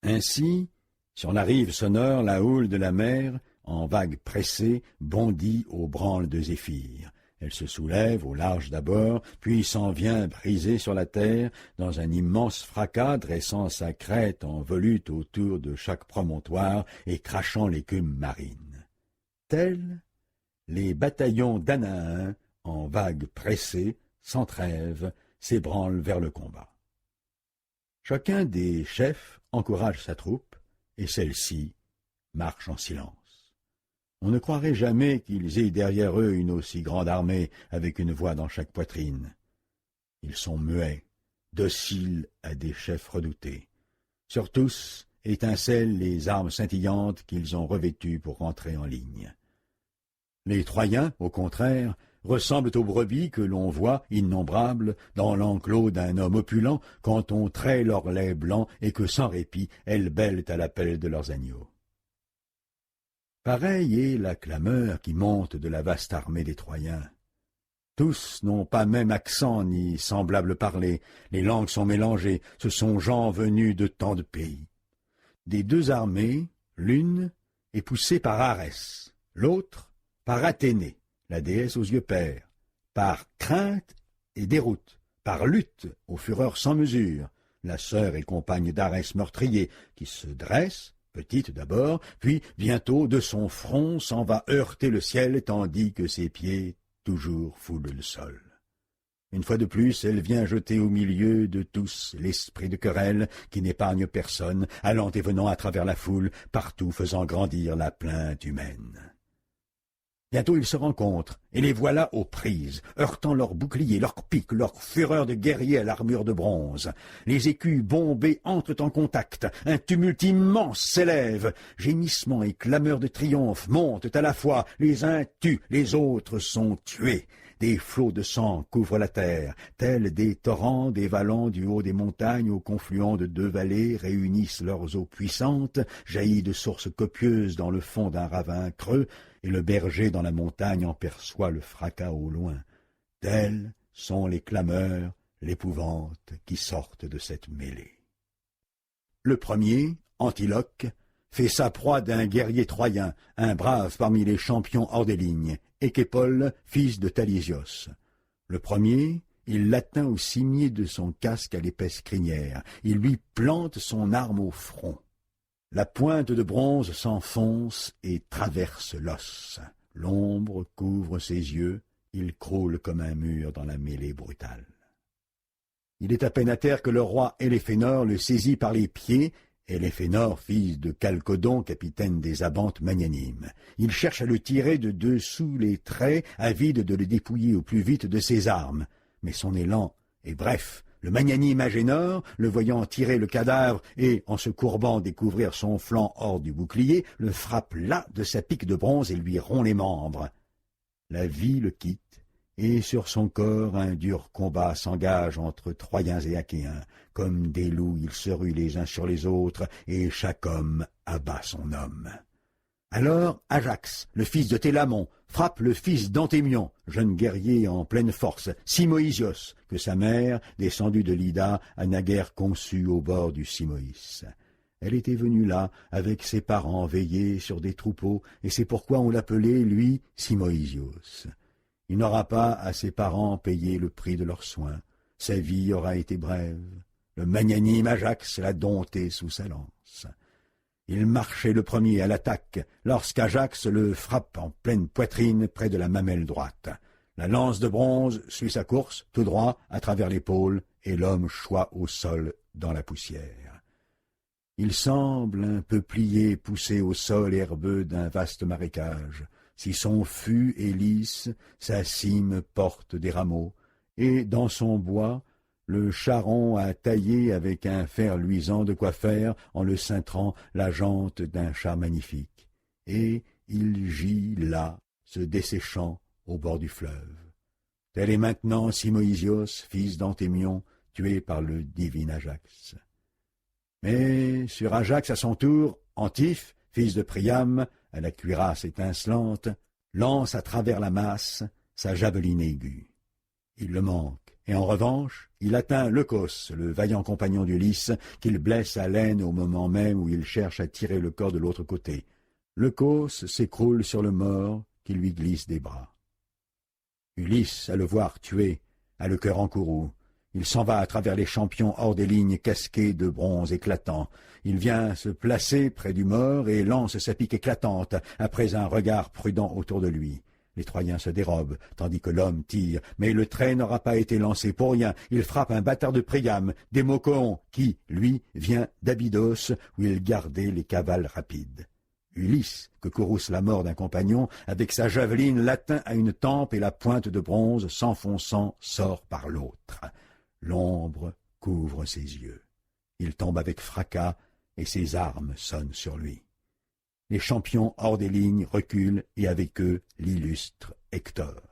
Ainsi, sur la rive sonore, la houle de la mer, en vagues pressées, bondit aux branles de zéphyr. Elle se soulève au large d'abord, puis s'en vient briser sur la terre, dans un immense fracas, dressant sa crête en volute autour de chaque promontoire et crachant l'écume marine. Tels les bataillons d'Anahin, en vagues pressées, sans trêve, s'ébranlent vers le combat. Chacun des chefs encourage sa troupe, et celle-ci marche en silence. On ne croirait jamais qu'ils aient derrière eux une aussi grande armée, avec une voix dans chaque poitrine. Ils sont muets, dociles à des chefs redoutés. Sur tous étincellent les armes scintillantes qu'ils ont revêtues pour rentrer en ligne. Les Troyens, au contraire, ressemblent aux brebis que l'on voit, innombrables, dans l'enclos d'un homme opulent, quand on traite leur lait blanc et que, sans répit, elles bêlent à l'appel de leurs agneaux. Pareille est la clameur qui monte de la vaste armée des Troyens. Tous n'ont pas même accent ni semblable parler, les langues sont mélangées, ce sont gens venus de tant de pays. Des deux armées, l'une est poussée par Arès, l'autre par Athénée, la déesse aux yeux pairs, par crainte et déroute, par lutte aux fureurs sans mesure, la sœur et compagne d'Arès meurtrier, qui se dresse, petite d'abord, puis bientôt de son front s'en va heurter le ciel, tandis que ses pieds toujours foulent le sol. Une fois de plus, elle vient jeter au milieu de tous l'esprit de querelle qui n'épargne personne, allant et venant à travers la foule, partout faisant grandir la plainte humaine. Bientôt ils se rencontrent, et les voilà aux prises, heurtant leurs boucliers, leurs piques, leur fureur de guerriers à l'armure de bronze. Les écus bombés entrent en contact, un tumulte immense s'élève, gémissements et clameurs de triomphe montent à la fois, les uns tuent, les autres sont tués. Des flots de sang couvrent la terre, tels des torrents dévalant du haut des montagnes au confluent de deux vallées réunissent leurs eaux puissantes, jaillies de sources copieuses dans le fond d'un ravin creux, et le berger dans la montagne en perçoit le fracas au loin. Telles sont les clameurs, l'épouvante qui sortent de cette mêlée. Le premier, Antiloque, fait sa proie d'un guerrier troyen, un brave parmi les champions hors des lignes, Échépole, fils de Thalysios. Le premier, il l'atteint au cimier de son casque à l'épaisse crinière, il lui plante son arme au front. La pointe de bronze s'enfonce et traverse l'os. L'ombre couvre ses yeux, il croule comme un mur dans la mêlée brutale. Il est à peine à terre que le roi Éléphénor le saisit par les pieds, Éléphénor, fils de Chalcodon, capitaine des Abantes magnanimes. Il cherche à le tirer de dessous les traits, avide de le dépouiller au plus vite de ses armes. Mais son élan est bref. Le magnanime Agénor, le voyant tirer le cadavre et, en se courbant, découvrir son flanc hors du bouclier, le frappe là de sa pique de bronze et lui rompt les membres. La vie le quitte, et sur son corps un dur combat s'engage entre Troyens et Achéens. Comme des loups, ils se ruent les uns sur les autres, et chaque homme abat son homme. Alors Ajax, le fils de Télamon, frappe le fils d'Antémion, jeune guerrier en pleine force, Simoïsios, que sa mère, descendue de Lida, a naguère conçu au bord du Simoïs. Elle était venue là, avec ses parents, veiller sur des troupeaux, et c'est pourquoi on l'appelait, lui, Simoïsios. Il n'aura pas à ses parents payé le prix de leurs soins. Sa vie aura été brève. Le magnanime Ajax l'a dompté sous sa lance. Il marchait le premier à l'attaque, lorsqu'Ajax le frappe en pleine poitrine près de la mamelle droite. La lance de bronze suit sa course, tout droit, à travers l'épaule, et l'homme choit au sol dans la poussière. Il semble un peuplier poussé au sol herbeux d'un vaste marécage. Si son fût est lisse, sa cime porte des rameaux, et dans son bois, le charron a taillé avec un fer luisant de quoi faire, en le cintrant, la jante d'un char magnifique. Et il gît là, se desséchant au bord du fleuve. Tel est maintenant Simoïsios, fils d'Antémion, tué par le divin Ajax. Mais sur Ajax à son tour, Antiphe, fils de Priam, à la cuirasse étincelante, lance à travers la masse sa javeline aiguë. Il le manque, et en revanche, il atteint Leucos, le vaillant compagnon d'Ulysse, qu'il blesse à l'aine au moment même où il cherche à tirer le corps de l'autre côté. Leucos s'écroule sur le mort qui lui glisse des bras. Ulysse, à le voir tué, a le cœur en courroux. Il s'en va à travers les champions hors des lignes casquées de bronze éclatant. Il vient se placer près du mort et lance sa pique éclatante, après un regard prudent autour de lui. Les Troyens se dérobent, tandis que l'homme tire, mais le trait n'aura pas été lancé pour rien. Il frappe un bâtard de Priam, Démocoon, qui, lui, vient d'Abydos, où il gardait les cavales rapides. Ulysse, que courrouce la mort d'un compagnon, avec sa javeline l'atteint à une tempe et la pointe de bronze, s'enfonçant, sort par l'autre. L'ombre couvre ses yeux. Il tombe avec fracas, et ses armes sonnent sur lui. Les champions hors des lignes reculent, et avec eux l'illustre Hector.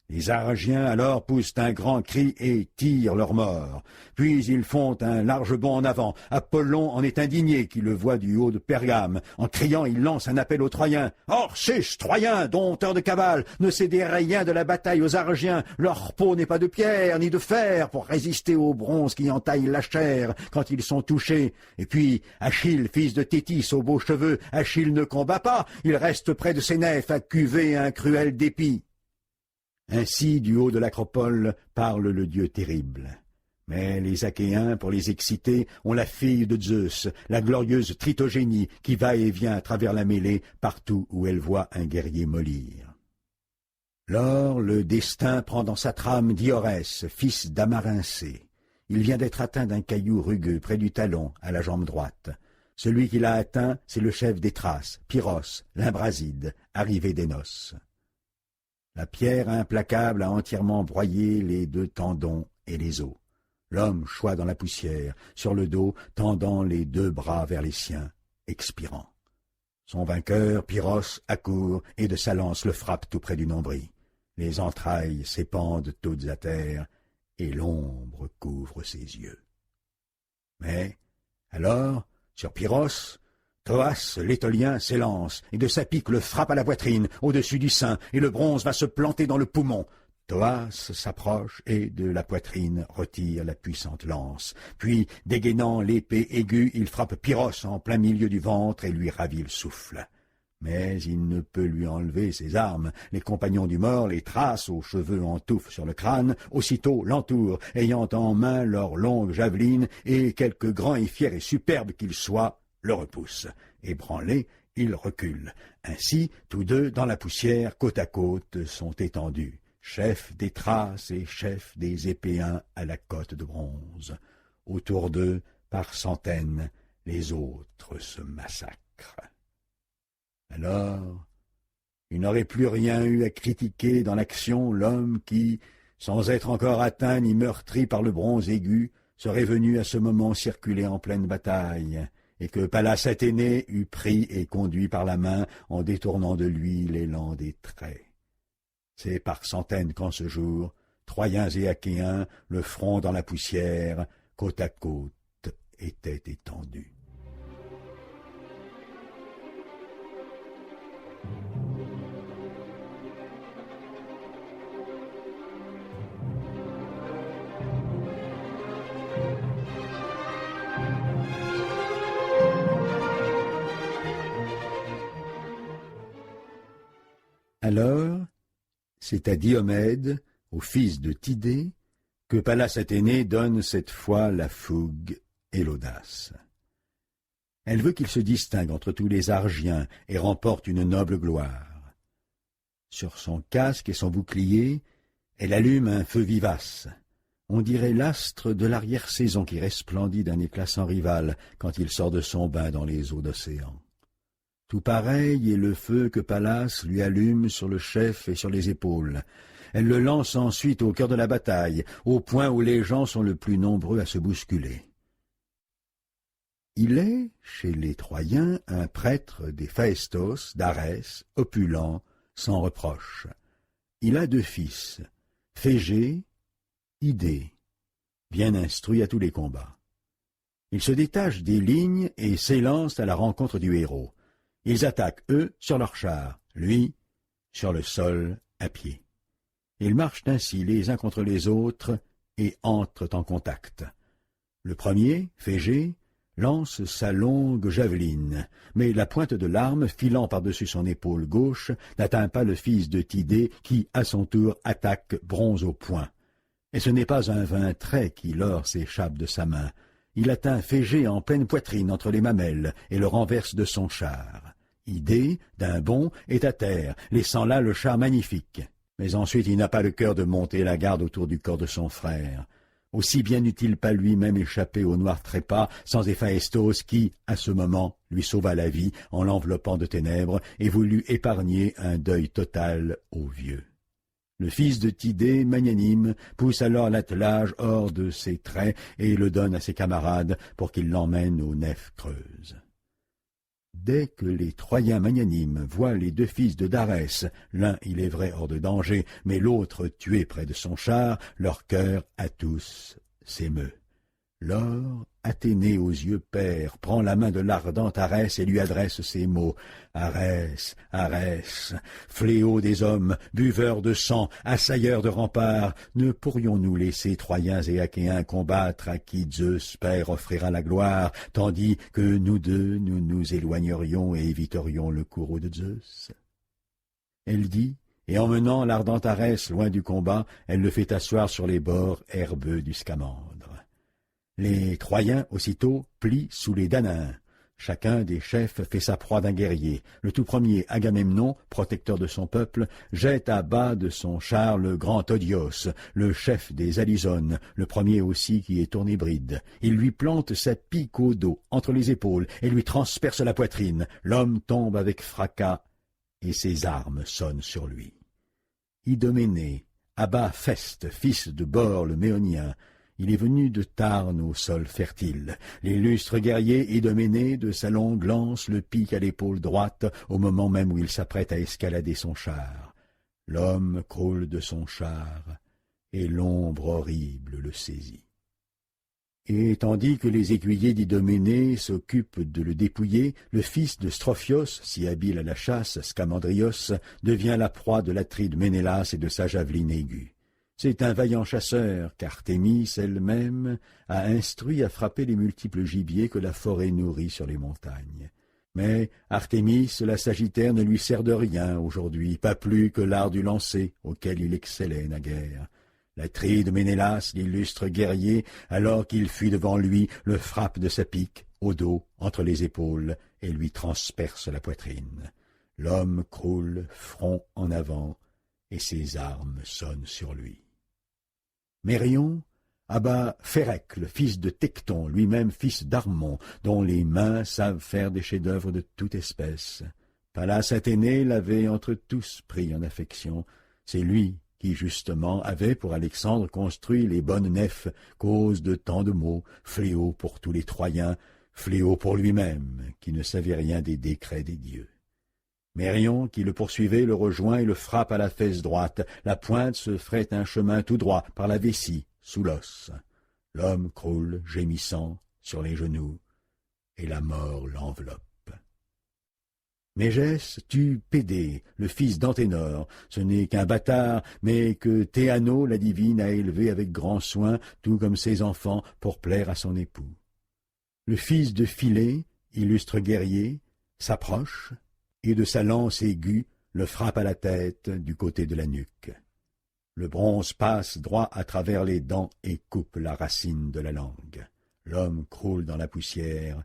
Les Argiens alors poussent un grand cri et tirent leur mort. Puis ils font un large bond en avant. Apollon en est indigné, qui le voit du haut de Pergame. En criant, il lance un appel aux Troyens. « Orsus, Troyens, dompteurs de cavales, ne cédez rien de la bataille aux Argiens. Leur peau n'est pas de pierre ni de fer pour résister au bronze qui entaille la chair quand ils sont touchés. Et puis, Achille, fils de Thétis aux beaux cheveux, Achille ne combat pas. Il reste près de ses nefs à cuver un cruel dépit. » Ainsi, du haut de l'acropole, parle le dieu terrible. Mais les Achéens, pour les exciter, ont la fille de Zeus, la glorieuse Tritogénie, qui va et vient à travers la mêlée, partout où elle voit un guerrier mollir. Lors, le destin prend dans sa trame Diorès, fils d'Amarincé. Il vient d'être atteint d'un caillou rugueux près du talon, à la jambe droite. Celui qui l'a atteint, c'est le chef des Thraces, Pyrrhos, l'Imbraside, arrivé des noces. La pierre implacable a entièrement broyé les deux tendons et les os. L'homme choit dans la poussière, sur le dos, tendant les deux bras vers les siens, expirant. Son vainqueur, Pyrrhos, accourt et de sa lance le frappe tout près du nombril. Les entrailles s'épandent toutes à terre, et l'ombre couvre ses yeux. Mais, alors, sur Pyrrhos, Thoas, l'Étolien, s'élance, et de sa pique le frappe à la poitrine, au-dessus du sein, et le bronze va se planter dans le poumon. Thoas s'approche et, de la poitrine, retire la puissante lance. Puis, dégainant l'épée aiguë, il frappe Pyrrhos en plein milieu du ventre et lui ravit le souffle. Mais il ne peut lui enlever ses armes. Les compagnons du mort, les Thraces aux cheveux en touffe sur le crâne, aussitôt l'entourent, ayant en main leurs longues javelines, et quelque grand et fier et superbe qu'il soit, le repousse. Ébranlés, ils reculent. Ainsi, tous deux, dans la poussière, côte à côte, sont étendus, chef des Thraces et chef des Épéens à la cotte de bronze. Autour d'eux, par centaines, les autres se massacrent. Alors, il n'aurait plus rien eu à critiquer dans l'action l'homme qui, sans être encore atteint ni meurtri par le bronze aigu, serait venu à ce moment circuler en pleine bataille, et que Pallas Athénée eût pris et conduit par la main en détournant de lui l'élan des traits. C'est par centaines qu'en ce jour, Troyens et Achéens, le front dans la poussière, côte à côte, étaient étendus. Alors, c'est à Diomède, au fils de Tidée, que Pallas Athénée donne cette fois la fougue et l'audace. Elle veut qu'il se distingue entre tous les Argiens et remporte une noble gloire. Sur son casque et son bouclier, elle allume un feu vivace. On dirait l'astre de l'arrière-saison qui resplendit d'un éclat sans rival quand il sort de son bain dans les eaux d'océan. Tout pareil est le feu que Pallas lui allume sur le chef et sur les épaules. Elle le lance ensuite au cœur de la bataille, au point où les gens sont le plus nombreux à se bousculer. Il est, chez les Troyens, un prêtre des Phaestos, d'Arès, opulent, sans reproche. Il a 2 fils, Phégée, Idée, bien instruit à tous les combats. Il se détache des lignes et s'élance à la rencontre du héros. Ils attaquent, eux, sur leurs chars, lui, sur le sol, à pied. Ils marchent ainsi les uns contre les autres, et entrent en contact. Le premier, Phégé, lance sa longue javeline, mais la pointe de l'arme, filant par-dessus son épaule gauche, n'atteint pas le fils de Tidée qui, à son tour, attaque Bronze au poing. Et ce n'est pas un vain trait qui lors s'échappe de sa main. Il atteint Phégé en pleine poitrine entre les mamelles et le renverse de son char. Idée, d'un bond, est à terre, laissant là le char magnifique. Mais ensuite il n'a pas le cœur de monter la garde autour du corps de son frère. Aussi bien n'eût-il pas lui-même échappé au noir trépas sans Héphaïstos qui, à ce moment, lui sauva la vie en l'enveloppant de ténèbres et voulut épargner un deuil total au vieux. Le fils de Tidée, magnanime, pousse alors l'attelage hors de ses traits et le donne à ses camarades pour qu'ils l'emmènent aux nefs creuses. Dès que les Troyens magnanimes voient les deux fils de Darès, l'un, il est vrai, hors de danger, mais l'autre tué près de son char, leur cœur à tous s'émeut. Lors, Athénée aux yeux pères, prend la main de l'ardent Arès et lui adresse ces mots. « Arès, Arès, fléau des hommes, buveur de sang, assailleur de remparts, ne pourrions-nous laisser Troyens et Achéens combattre à qui Zeus Père offrira la gloire, tandis que nous deux, nous nous éloignerions et éviterions le courroux de Zeus ?» Elle dit, et emmenant l'ardent Arès loin du combat, elle le fait asseoir sur les bords herbeux du Scamandre. Les Troyens, aussitôt, plient sous les Danaens. Chacun des chefs fait sa proie d'un guerrier. Le tout premier, Agamemnon, protecteur de son peuple, jette à bas de son char le grand Odios, le chef des Alisones, le premier aussi qui est tournébride. Il lui plante sa pique au dos, entre les épaules, et lui transperce la poitrine. L'homme tombe avec fracas, et ses armes sonnent sur lui. Idoménée abat Pheste, fils de Bore le Méonien. Il est venu de Tarne au sol fertile. L'illustre guerrier Idoménée de sa longue lance le pique à l'épaule droite au moment même où il s'apprête à escalader son char. L'homme croule de son char, et l'ombre horrible le saisit. Et tandis que les aiguillés d'Idoménée s'occupent de le dépouiller, le fils de Strophios, si habile à la chasse, Scamandrios, devient la proie de l'Atride Ménélas et de sa javeline aiguë. C'est un vaillant chasseur, qu'Artémis elle-même a instruit à frapper les multiples gibiers que la forêt nourrit sur les montagnes. Mais Artémis, la Sagittaire, ne lui sert de rien aujourd'hui, pas plus que l'art du lancer, auquel il excellait naguère. L'Atride Ménélas, l'illustre guerrier, alors qu'il fuit devant lui, le frappe de sa pique, au dos, entre les épaules, et lui transperce la poitrine. L'homme croule, front en avant, et ses armes sonnent sur lui. Mérion abat Phérec, le fils de Tecton, lui-même fils d'Armon, dont les mains savent faire des chefs-d'œuvre de toute espèce. Pallas Athénée l'avait entre tous pris en affection. C'est lui qui, justement, avait pour Alexandre construit les bonnes nefs, cause de tant de maux, fléau pour tous les Troyens, fléau pour lui-même, qui ne savait rien des décrets des dieux. Mérion, qui le poursuivait, le rejoint et le frappe à la fesse droite. La pointe se fraye un chemin tout droit par la vessie, sous l'os. L'homme croule, gémissant, sur les genoux, et la mort l'enveloppe. Mégès tue Pédée, le fils d'Anténor. Ce n'est qu'un bâtard, mais que Théano, la divine, a élevé avec grand soin, tout comme ses enfants, pour plaire à son époux. Le fils de Philée, illustre guerrier, s'approche, et de sa lance aiguë le frappe à la tête du côté de la nuque. Le bronze passe droit à travers les dents et coupe la racine de la langue. L'homme croule dans la poussière,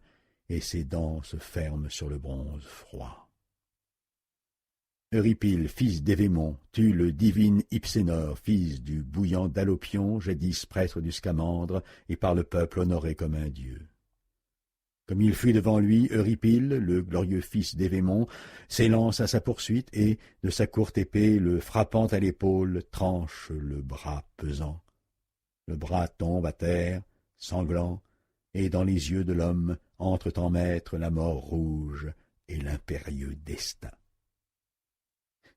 et ses dents se ferment sur le bronze froid. Eurypyle, fils d'Évémon, tue le divine Hypsénor, fils du bouillant Dalopion, jadis prêtre du Scamandre, et par le peuple honoré comme un dieu. Comme il fuit devant lui, Eurypyle, le glorieux fils d'Évémon, s'élance à sa poursuite et, de sa courte épée, le frappant à l'épaule, tranche le bras pesant. Le bras tombe à terre, sanglant, et dans les yeux de l'homme entrent en maître la mort rouge et l'impérieux destin.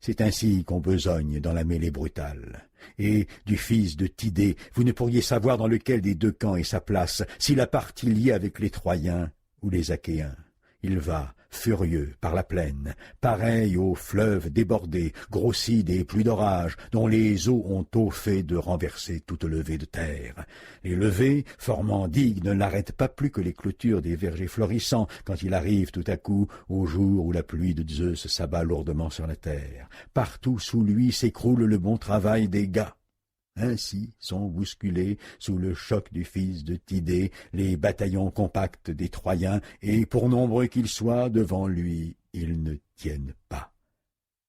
C'est ainsi qu'on besogne dans la mêlée brutale. Et, du fils de Tidée, vous ne pourriez savoir dans lequel des deux camps est sa place, s'il a partie liée avec les Troyens ou les Achéens. Il va, furieux par la plaine, pareil au fleuve débordé, grossi des pluies d'orage, dont les eaux ont tôt fait de renverser toute levée de terre. Les levées, formant digues, ne l'arrêtent pas plus que les clôtures des vergers florissants, quand il arrive tout à coup au jour où la pluie de Zeus s'abat lourdement sur la terre. Partout sous lui s'écroule le bon travail des gars. Ainsi sont bousculés, sous le choc du fils de Tidée, les bataillons compacts des Troyens, et pour nombreux qu'ils soient, devant lui, ils ne tiennent pas.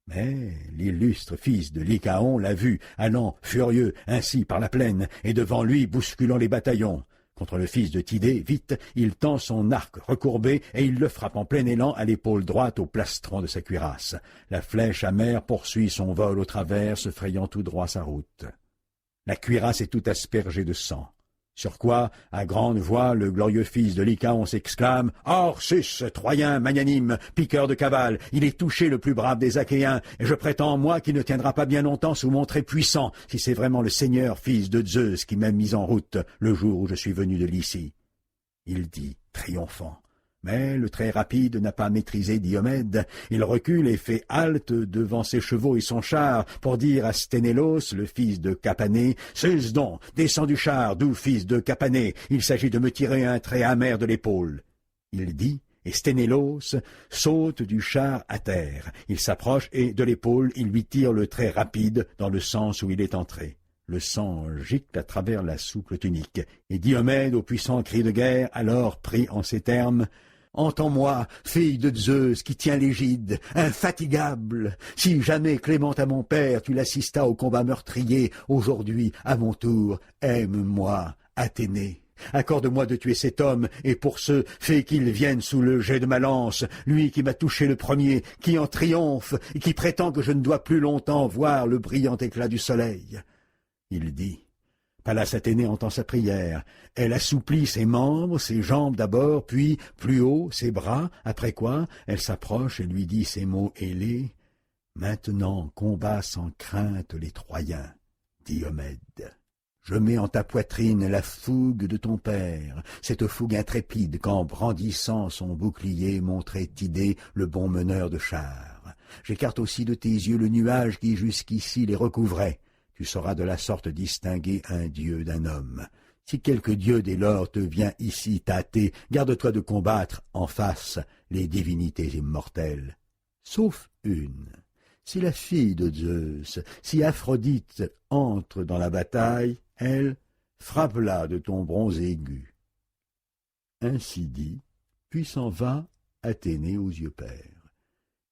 Mais l'illustre fils de Lycaon l'a vu, allant, furieux, ainsi par la plaine, et devant lui bousculant les bataillons. Contre le fils de Tidée, vite, il tend son arc recourbé, et il le frappe en plein élan à l'épaule droite au plastron de sa cuirasse. La flèche amère poursuit son vol au travers, se frayant tout droit sa route. La cuirasse est toute aspergée de sang. Sur quoi, à grande voix, le glorieux fils de Lycaon s'exclame « Orsus, Troyen magnanime, piqueur de cavale, il est touché le plus brave des Achéens, et je prétends, moi, qu'il ne tiendra pas bien longtemps sous mon trait puissant, si c'est vraiment le Seigneur, fils de Zeus, qui m'a mis en route le jour où je suis venu de Lycie. » Il dit, triomphant. Mais le très rapide n'a pas maîtrisé Diomède. Il recule et fait halte devant ses chevaux et son char pour dire à Sténélos, le fils de Capanée, « Cesse donc, descends du char, doux fils de Capanée, il s'agit de me tirer un trait amer de l'épaule. » Il dit, et Sténélos saute du char à terre. Il s'approche et, de l'épaule, il lui tire le trait rapide dans le sens où il est entré. Le sang gicle à travers la souple tunique, et Diomède, au puissant cri de guerre, alors pris en ces termes, « Entends-moi, fille de Zeus, qui tient l'égide, infatigable. Si jamais, clémente à mon père, tu l'assistas au combat meurtrier, aujourd'hui, à mon tour, aime-moi, Athénée. Accorde-moi de tuer cet homme, et pour ce, fais qu'il vienne sous le jet de ma lance, lui qui m'a touché le premier, qui en triomphe, et qui prétend que je ne dois plus longtemps voir le brillant éclat du soleil. » Il dit. Pallas Athénée entend sa prière. Elle assouplit ses membres, ses jambes d'abord, puis, plus haut, ses bras, après quoi, elle s'approche et lui dit ces mots ailés. « Maintenant combat sans crainte les Troyens, Diomède. Je mets en ta poitrine la fougue de ton père, cette fougue intrépide qu'en brandissant son bouclier montrait Tidée, le bon meneur de chars. J'écarte aussi de tes yeux le nuage qui jusqu'ici les recouvrait. Tu sauras de la sorte distinguer un dieu d'un homme. Si quelque dieu dès lors te vient ici tâter, garde-toi de combattre en face les divinités immortelles. Sauf une. Si la fille de Zeus, si Aphrodite entre dans la bataille, elle, frappe-la de ton bronze aigu. » Ainsi dit, puis s'en va Athénée aux yeux pères.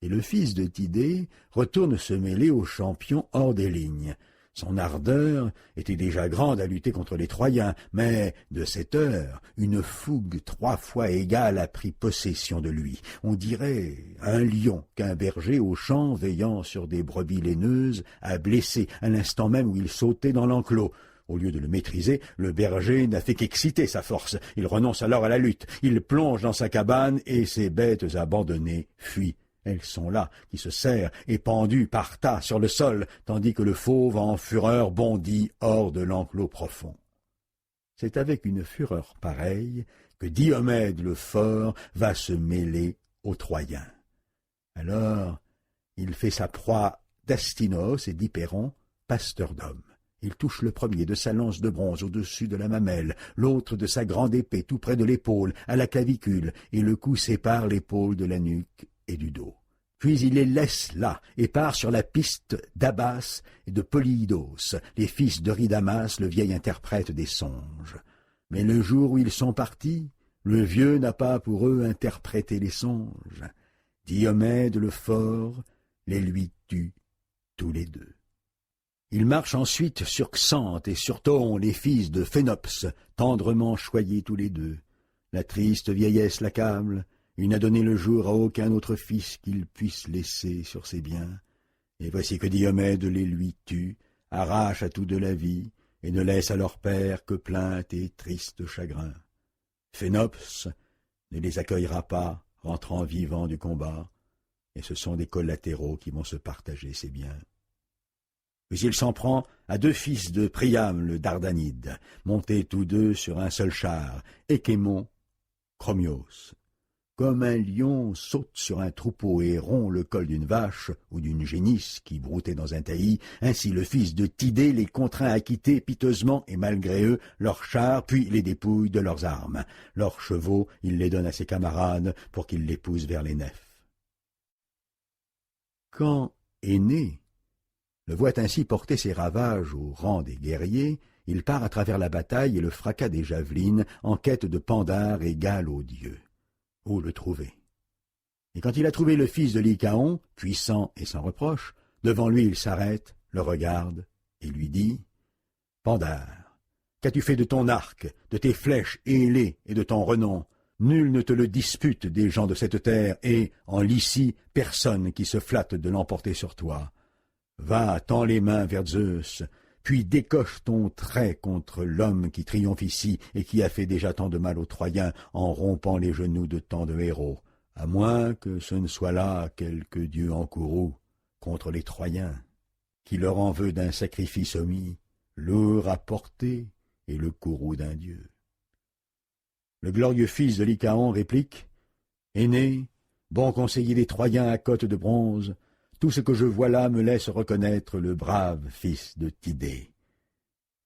Et le fils de Tidée retourne se mêler aux champions hors des lignes. Son ardeur était déjà grande à lutter contre les Troyens, mais, de cette heure, une fougue 3 fois égale a pris possession de lui. On dirait un lion qu'un berger au champ, veillant sur des brebis laineuses, a blessé à l'instant même où il sautait dans l'enclos. Au lieu de le maîtriser, le berger n'a fait qu'exciter sa force. Il renonce alors à la lutte. Il plonge dans sa cabane et ses bêtes abandonnées fuient. Elles sont là, qui se serrent, épandues par tas sur le sol, tandis que le fauve en fureur bondit hors de l'enclos profond. C'est avec une fureur pareille que Diomède le fort va se mêler aux Troyens. Alors, il fait sa proie d'Astynos et d'Hypéron, pasteurs d'hommes. Il touche le premier de sa lance de bronze au-dessus de la mamelle, l'autre de sa grande épée tout près de l'épaule, à la clavicule, et le coup sépare l'épaule de la nuque et du dos. Puis il les laisse là et part sur la piste d'Abas et de Polyidos, les fils d'Eurydamas, le vieil interprète des songes. Mais le jour où ils sont partis, le vieux n'a pas pour eux interprété les songes. Diomède le fort les lui tue tous les deux. Il marche ensuite sur Xanthe et sur Thoon, les fils de Phénops, tendrement choyés tous les deux. La triste vieillesse l'accable. Il n'a donné le jour à aucun autre fils qu'il puisse laisser sur ses biens. Et voici que Diomède les lui tue, arrache à tout de la vie, et ne laisse à leur père que plaintes et tristes chagrins. Phénops ne les accueillera pas, rentrant vivant du combat, et ce sont des collatéraux qui vont se partager ses biens. Puis il s'en prend à 2 fils de Priam le Dardanide, montés tous deux sur un seul char, Échémon, Chromios. comme un lion saute sur un troupeau et rompt le col d'une vache ou d'une génisse qui broutait dans un taillis, ainsi le fils de Tidée les contraint à quitter piteusement et malgré eux leurs chars, puis les dépouille de leurs armes. Leurs chevaux, il les donne à ses camarades pour qu'ils les poussent vers les nefs. Quand Énée le voit ainsi porter ses ravages au rang des guerriers, il part à travers la bataille et le fracas des javelines en quête de Pandare égal aux dieux. Où le trouver? Et quand il a trouvé le fils de Lycaon, puissant et sans reproche, devant lui il s'arrête, le regarde et lui dit « Pandare, qu'as-tu fait de ton arc, de tes flèches ailées et de ton renom? Nul ne te le dispute des gens de cette terre, et, en Lycie, personne qui se flatte de l'emporter sur toi. Va, tends les mains vers Zeus, puis décoche ton trait contre l'homme qui triomphe ici et qui a fait déjà tant de mal aux Troyens en rompant les genoux de tant de héros, à moins que ce ne soit là quelque dieu en courroux contre les Troyens, qui leur en veut d'un sacrifice omis, lourd à porter et le courroux d'un dieu. » Le glorieux fils de Lycaon réplique « Énée, bon conseiller des Troyens à côte de bronze, tout ce que je vois là me laisse reconnaître le brave fils de Tidée.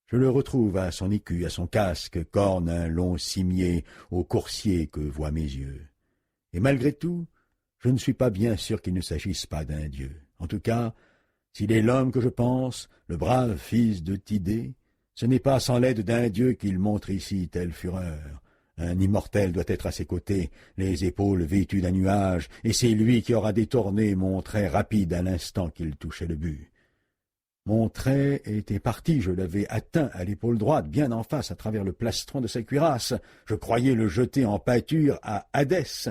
Je le retrouve à son écu, à son casque, corne un long cimier au coursier que voient mes yeux. Et malgré tout, je ne suis pas bien sûr qu'il ne s'agisse pas d'un dieu. En tout cas, s'il est l'homme que je pense, le brave fils de Tidée, ce n'est pas sans l'aide d'un dieu qu'il montre ici telle fureur. Un immortel doit être à ses côtés, les épaules vêtues d'un nuage, et c'est lui qui aura détourné mon trait rapide à l'instant qu'il touchait le but. Mon trait était parti, je l'avais atteint à l'épaule droite, bien en face, à travers le plastron de sa cuirasse. Je croyais le jeter en pâture à Hadès,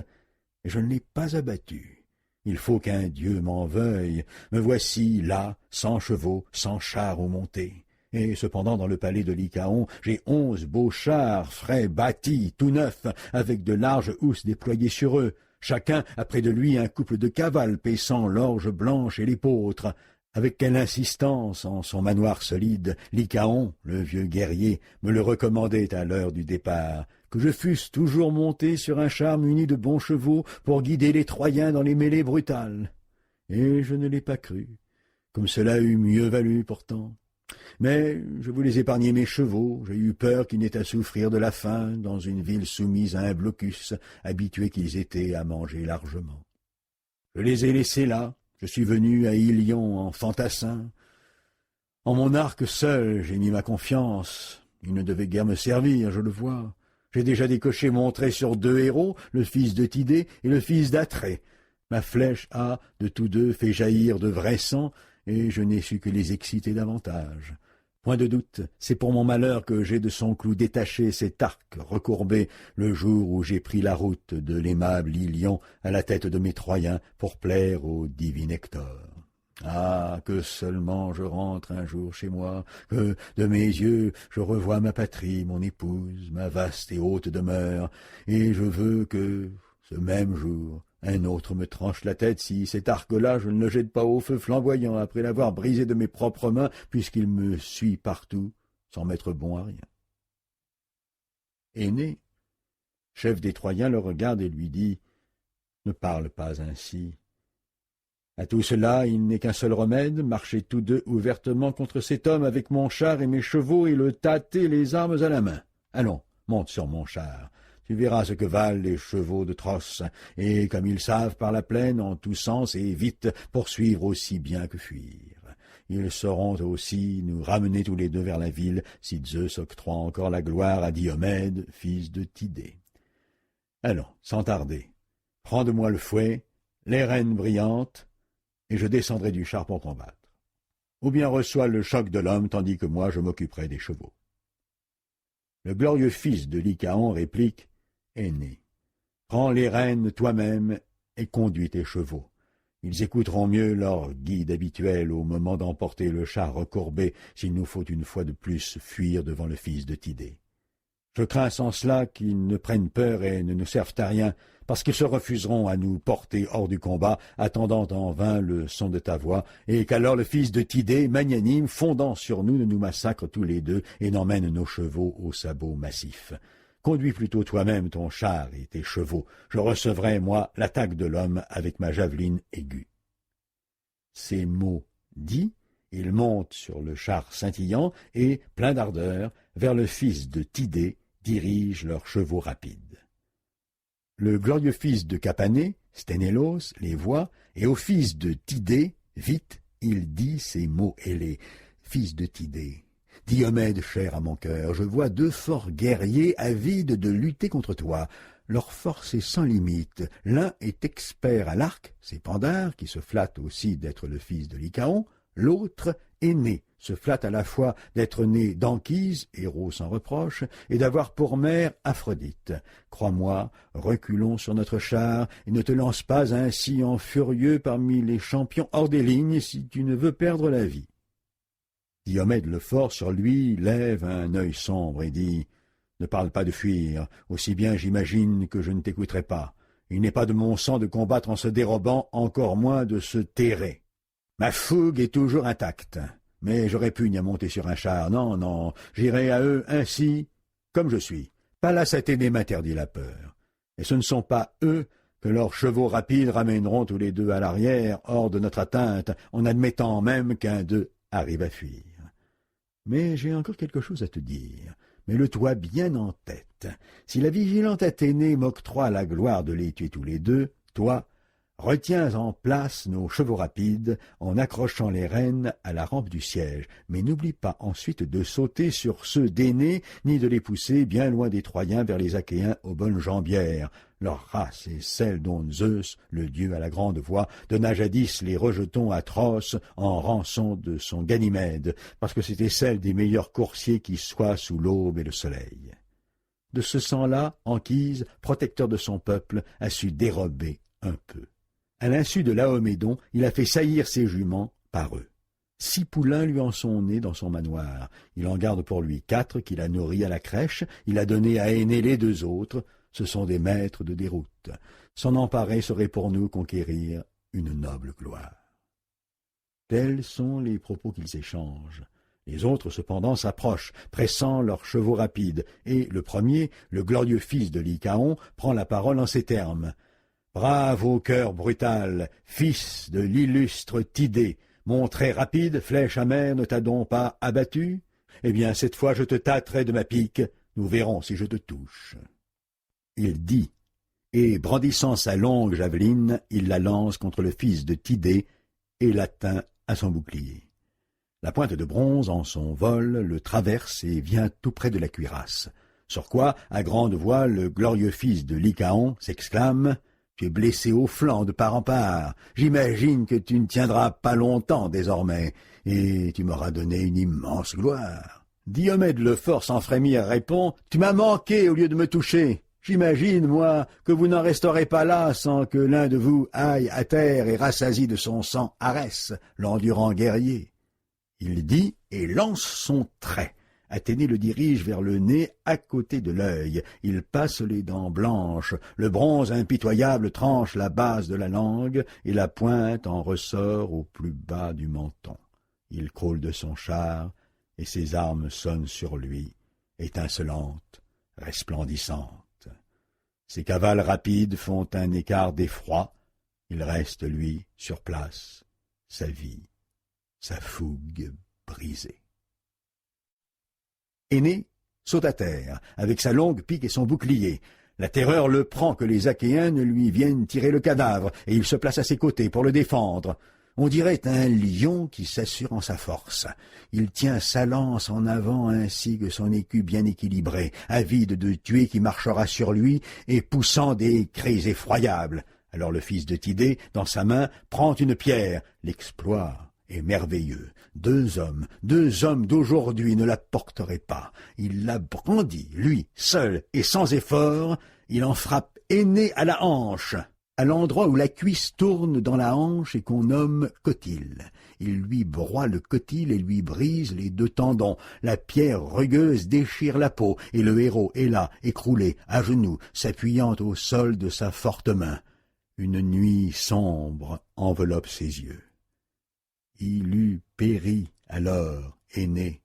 et je ne l'ai pas abattu. Il faut qu'un dieu m'en veuille. Me voici là, sans chevaux, sans chars ou montés. Et cependant, dans le palais de Lycaon, j'ai 11 beaux chars, frais, bâtis, tout neufs, avec de larges housses déployées sur eux. Chacun a près de lui un couple de cavales paissant l'orge blanche et l'épeautre. Avec quelle insistance, en son manoir solide, Lycaon, le vieux guerrier, me le recommandait à l'heure du départ, que je fusse toujours monté sur un char muni de bons chevaux pour guider les Troyens dans les mêlées brutales. Et je ne l'ai pas cru, comme cela eût mieux valu pourtant. Mais je voulais épargner mes chevaux, j'ai eu peur qu'ils n'aient à souffrir de la faim dans une ville soumise à un blocus, habitués qu'ils étaient à manger largement. Je les ai laissés là, je suis venu à Ilion en fantassin. En mon arc seul j'ai mis ma confiance, il ne devait guère me servir, je le vois. J'ai déjà décoché mon trait sur 2 héros, le fils de Tidée et le fils d'Atrée. Ma flèche a, de tous deux, fait jaillir de vrai sang, et je n'ai su que les exciter davantage. Point de doute, c'est pour mon malheur que j'ai de son clou détaché cet arc recourbé le jour où j'ai pris la route de l'aimable Ilion à la tête de mes Troyens pour plaire au divin Hector. Ah, que seulement je rentre un jour chez moi, que de mes yeux je revois ma patrie, mon épouse, ma vaste et haute demeure, et je veux que, ce même jour, un autre me tranche la tête si cet arc-là je ne le jette pas au feu flamboyant après l'avoir brisé de mes propres mains, puisqu'il me suit partout, sans m'être bon à rien. Énée, chef des Troyens, le regarde et lui dit « Ne parle pas ainsi. À tout cela, il n'est qu'un seul remède, marcher tous deux ouvertement contre cet homme avec mon char et mes chevaux et le tâter les armes à la main. Allons, monte sur mon char. Tu verras ce que valent les chevaux de Tros, et comme ils savent par la plaine en tous sens et vite poursuivre aussi bien que fuir. Ils sauront aussi nous ramener tous les deux vers la ville, si Zeus octroie encore la gloire à Diomède, fils de Tidée. Allons, sans tarder, prends de moi le fouet, les rênes brillantes, et je descendrai du char pour combattre. Ou bien reçois le choc de l'homme, tandis que moi je m'occuperai des chevaux. » Le glorieux fils de Lycaon réplique « Énée, prends les rênes toi-même et conduis tes chevaux. Ils écouteront mieux leur guide habituel au moment d'emporter le char recourbé s'il nous faut une fois de plus fuir devant le fils de Tidée. Je crains sans cela qu'ils ne prennent peur et ne nous servent à rien, parce qu'ils se refuseront à nous porter hors du combat, attendant en vain le son de ta voix, et qu'alors le fils de Tidée, magnanime, fondant sur nous, ne nous massacre tous les deux et n'emmène nos chevaux aux sabots massifs. Conduis plutôt toi-même ton char et tes chevaux. Je recevrai, moi, l'attaque de l'homme avec ma javeline aiguë. » Ces mots dits, il monte sur le char scintillant et, plein d'ardeur, vers le fils de Tidée, dirige leurs chevaux rapides. Le glorieux fils de Capané, Sténélos, les voit, et au fils de Tidée, vite, il dit ces mots ailés. « Fils de Tidée, Diomède cher à mon cœur, je vois deux forts guerriers avides de lutter contre toi. Leur force est sans limite. L'un est expert à l'arc, c'est Pandare, qui se flatte aussi d'être le fils de Lycaon. L'autre, Énée, se flatte à la fois d'être né d'Anchise, héros sans reproche, et d'avoir pour mère Aphrodite. Crois-moi, reculons sur notre char, et ne te lance pas ainsi en furieux parmi les champions hors des lignes si tu ne veux perdre la vie. » Diomède le fort sur lui lève un œil sombre et dit « Ne parle pas de fuir, aussi bien j'imagine que je ne t'écouterai pas. Il n'est pas de mon sang de combattre en se dérobant, encore moins de se terrer. Ma fougue est toujours intacte, mais je répugne à monter sur un char. Non, non, j'irai à eux ainsi, comme je suis. Pallas Athénée m'interdit la peur. Et ce ne sont pas eux que leurs chevaux rapides ramèneront tous les deux à l'arrière, hors de notre atteinte, en admettant même qu'un d'eux arrive à fuir. Mais j'ai encore quelque chose à te dire. Mets-le-toi bien en tête. Si la vigilante Athénée m'octroie la gloire de les tuer tous les deux, toi, retiens en place nos chevaux rapides en accrochant les rênes à la rampe du siège, mais n'oublie pas ensuite de sauter sur ceux d'Énée, ni de les pousser bien loin des Troyens vers les Achéens aux bonnes jambières. Leur race est celle dont Zeus, le dieu à la grande voix, donna jadis les rejetons atroces en rançon de son Ganymède, parce que c'était celle des meilleurs coursiers qui soient sous l'aube et le soleil. De ce sang-là, Anchise, protecteur de son peuple, a su dérober un peu. À l'insu de Laomédon, il a fait saillir ses juments par eux. 6 poulains lui en sont nés dans son manoir. Il en garde pour lui 4 qu'il a nourris à la crèche. Il a donné à Énée les 2 autres. Ce sont des maîtres de déroute. S'en emparer serait pour nous conquérir une noble gloire. » Tels sont les propos qu'ils échangent. Les autres, cependant, s'approchent, pressant leurs chevaux rapides, et le premier, le glorieux fils de Lycaon, prend la parole en ces termes. « Brave au cœur brutal, fils de l'illustre Tidée, mon trait rapide, flèche amère, ne t'a donc pas abattu? Eh bien, cette fois je te tâterai de ma pique, nous verrons si je te touche. » Il dit, et brandissant sa longue javeline, il la lance contre le fils de Tidée et l'atteint à son bouclier. La pointe de bronze, en son vol, le traverse et vient tout près de la cuirasse. Sur quoi, à grande voix, le glorieux fils de Lycaon s'exclame « Tu es blessé au flanc de part en part. J'imagine que tu ne tiendras pas longtemps désormais, et tu m'auras donné une immense gloire. » Diomède le fort sans frémir répond « Tu m'as manqué au lieu de me toucher. J'imagine, moi, que vous n'en resterez pas là sans que l'un de vous aille à terre et rassasie de son sang Arès, l'endurant guerrier. » Il dit et lance son trait. Athénée le dirige vers le nez à côté de l'œil. Il passe les dents blanches. Le bronze impitoyable tranche la base de la langue et la pointe en ressort au plus bas du menton. Il croule de son char et ses armes sonnent sur lui, étincelantes, resplendissantes. Ses cavales rapides font un écart d'effroi. Il reste, lui, sur place, sa vie, sa fougue brisée. Énée saute à terre, avec sa longue pique et son bouclier. La terreur le prend que les Achéens ne lui viennent tirer le cadavre, et il se place à ses côtés pour le défendre. On dirait un lion qui s'assure en sa force. Il tient sa lance en avant ainsi que son écu bien équilibré, avide de tuer qui marchera sur lui et poussant des cris effroyables. Alors le fils de Tidée, dans sa main, prend une pierre. L'exploit est merveilleux. 2 hommes d'aujourd'hui ne la porteraient pas. Il la brandit, lui, seul et sans effort. Il en frappe Énée à la hanche, à l'endroit où la cuisse tourne dans la hanche et qu'on nomme cotyle. Il lui broie le cotyle et lui brise les 2 tendons. La pierre rugueuse déchire la peau, et le héros est là, écroulé, à genoux, s'appuyant au sol de sa forte main. Une nuit sombre enveloppe ses yeux. Il eût péri alors, Énée,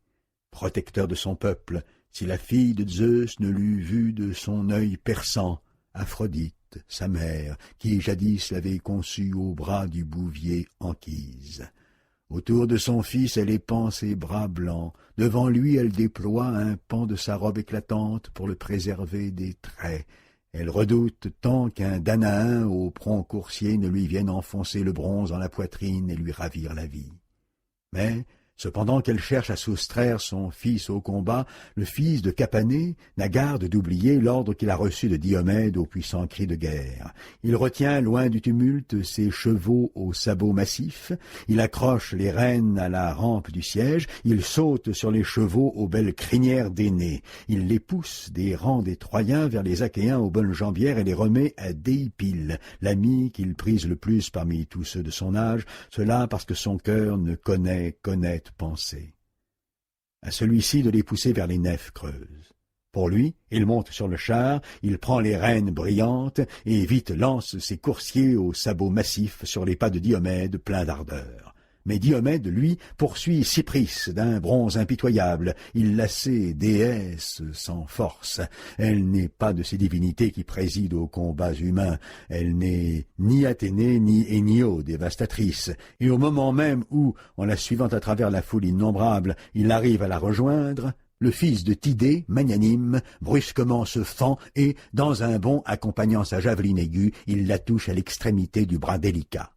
protecteur de son peuple, si la fille de Zeus ne l'eût vu de son œil perçant, Aphrodite, sa mère, qui jadis l'avait conçue au bras du bouvier Anchise. Autour de son fils, elle épand ses bras blancs. Devant lui, elle déploie un pan de sa robe éclatante pour le préserver des traits. Elle redoute tant qu'un Danaen au front coursier ne lui vienne enfoncer le bronze dans la poitrine et lui ravir la vie. Mais, cependant qu'elle cherche à soustraire son fils au combat, le fils de Capanée n'a garde d'oublier l'ordre qu'il a reçu de Diomède au puissant cri de guerre. Il retient loin du tumulte ses chevaux aux sabots massifs, il accroche les rênes à la rampe du siège, il saute sur les chevaux aux belles crinières d'aînés, il les pousse des rangs des Troyens vers les Achéens aux bonnes jambières et les remet à Déipyle, l'ami qu'il prise le plus parmi tous ceux de son âge, cela parce que son cœur ne connaît qu'honnête pensée. À celui-ci de les pousser vers les nefs creuses. Pour lui, il monte sur le char, il prend les rênes brillantes et vite lance ses coursiers aux sabots massifs sur les pas de Diomède plein d'ardeur. Mais Diomède, lui, poursuit Cypris d'un bronze impitoyable. Il la sait, déesse sans force. Elle n'est pas de ces divinités qui président aux combats humains. Elle n'est ni Athénée ni Énio, dévastatrice. Et au moment même où, en la suivant à travers la foule innombrable, il arrive à la rejoindre, le fils de Tidée, magnanime, brusquement se fend et, dans un bond accompagnant sa javeline aiguë, il la touche à l'extrémité du bras délicat.